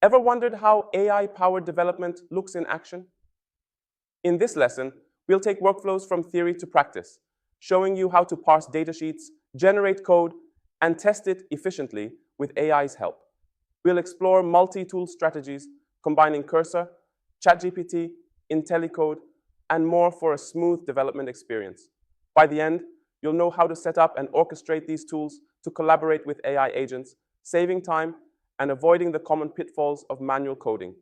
Ever wondered how AI-powered development looks in action? In this lesson, we'll take workflows from theory to practice, showing you how to parse datasheets, generate code, and test it efficiently with AI's help. We'll explore multi-tool strategies, combining Cursor, ChatGPT, IntelliCode, and more for a smooth development experience. By the end, you'll know how to set up and orchestrate these tools to collaborate with AI agents, saving time and avoiding the common pitfalls of manual coding.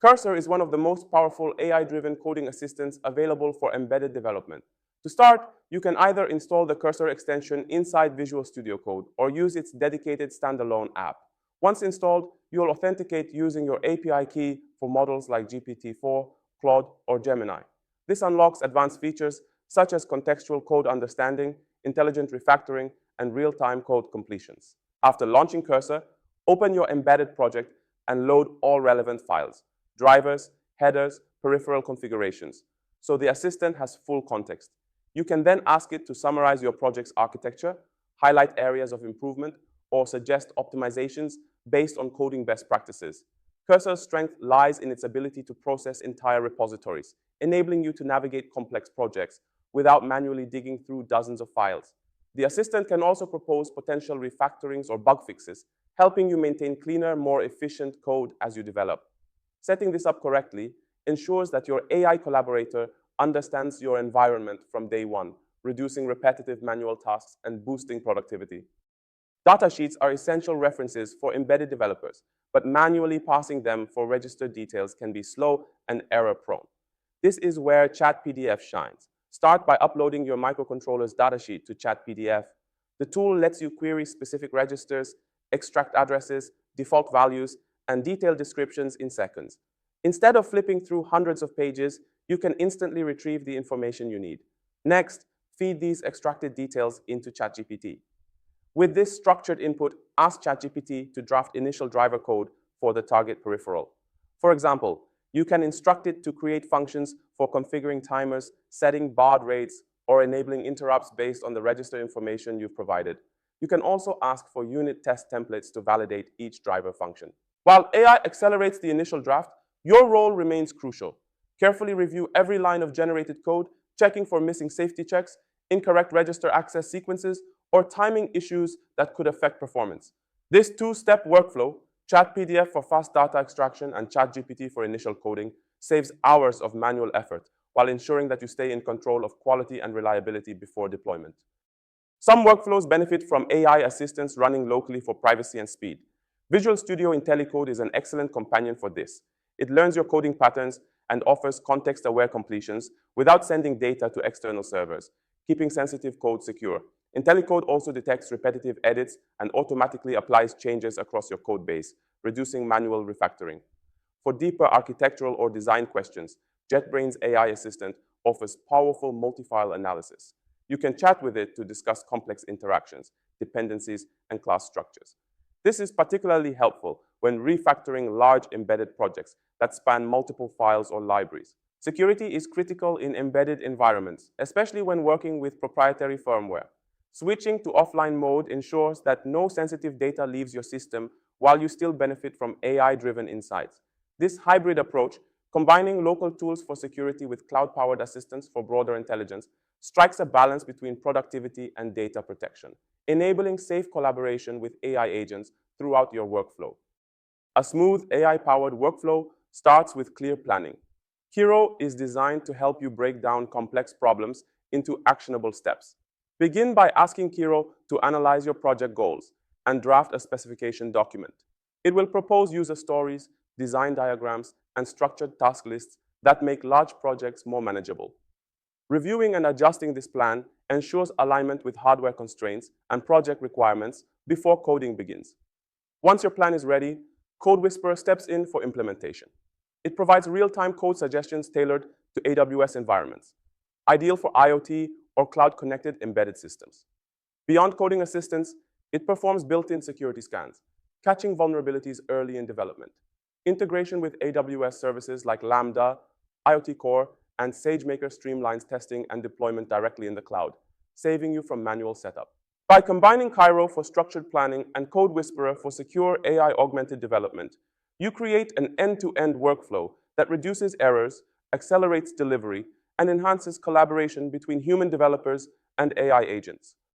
Cursor is one of the most powerful AI-driven coding assistants available for embedded development. To start, you can either install the Cursor extension inside Visual Studio Code or use its dedicated standalone app. Once installed, you'll authenticate using your API key for models like GPT-4, Claude, or Gemini. This unlocks advanced features such as contextual code understanding, intelligent refactoring, and real-time code completions. After launching Cursor, open your embedded project and load all relevant files, drivers, headers, peripheral configurations, so the assistant has full context. You can then ask it to summarize your project's architecture, highlight areas of improvement, or suggest optimizations based on coding best practices. Cursor's strength lies in its ability to process entire repositories, enabling you to navigate complex projects without manually digging through dozens of files. The assistant can also propose potential refactorings or bug fixes, helping you maintain cleaner, more efficient code as you develop. Setting this up correctly ensures that your AI collaborator understands your environment from day one, reducing repetitive manual tasks and boosting productivity. Datasheets are essential references for embedded developers, but manually parsing them for registered details can be slow and error-prone. This is where ChatPDF shines. Start by uploading your Microcontrollers datasheet to ChatPDF. The tool lets you query specific registers, extract addresses, default values, and detailed descriptions in seconds. Instead of flipping through hundreds of pages, you can instantly retrieve the information you need. Next, feed these extracted details into ChatGPT. With this structured input, ask ChatGPT to draft initial driver code for the target peripheral. For example, you can instruct it to create functions for configuring timers, setting baud rates, or enabling interrupts based on the register information you've provided. You can also ask for unit test templates to validate each driver function. While AI accelerates the initial draft, your role remains crucial. Carefully review every line of generated code, checking for missing safety checks, incorrect register access sequences, or timing issues that could affect performance. This two-step workflow, ChatPDF for fast data extraction and ChatGPT for initial coding, saves hours of manual effort while ensuring that you stay in control of quality and reliability before deployment. Some workflows benefit from AI assistance running locally for privacy and speed. Visual Studio IntelliCode is an excellent companion for this. It learns your coding patterns and offers context-aware completions without sending data to external servers, keeping sensitive code secure. IntelliCode also detects repetitive edits and automatically applies changes across your code base, reducing manual refactoring. For deeper architectural or design questions, JetBrains AI Assistant offers powerful multi-file analysis. You can chat with it to discuss complex interactions, dependencies, and class structures. This is particularly helpful when refactoring large embedded projects that span multiple files or libraries. Security is critical in embedded environments, especially when working with proprietary firmware. Switching to offline mode ensures that no sensitive data leaves your system while you still benefit from AI-driven insights. This hybrid approach, combining local tools for security with cloud-powered assistance for broader intelligence, strikes a balance between productivity and data protection, enabling safe collaboration with AI agents throughout your workflow. A smooth AI-powered workflow starts with clear planning. Hero is designed to help you break down complex problems into actionable steps. Begin by asking Kiro to analyze your project goals and draft a specification document. It will propose user stories, design diagrams, and structured task lists that make large projects more manageable. Reviewing and adjusting this plan ensures alignment with hardware constraints and project requirements before coding begins. Once your plan is ready, Code Whisperer steps in for implementation. It provides real-time code suggestions tailored to AWS environments, ideal for IoT or cloud-connected embedded systems. Beyond coding assistance, it performs built-in security scans, catching vulnerabilities early in development. Integration with AWS services like Lambda, IoT Core, and SageMaker streamlines testing and deployment directly in the cloud, saving you from manual setup. By combining Cairo for structured planning and Code Whisperer for secure AI-augmented development, You create an end-to-end workflow that reduces errors, accelerates delivery, and enhances collaboration between human developers and AI agents.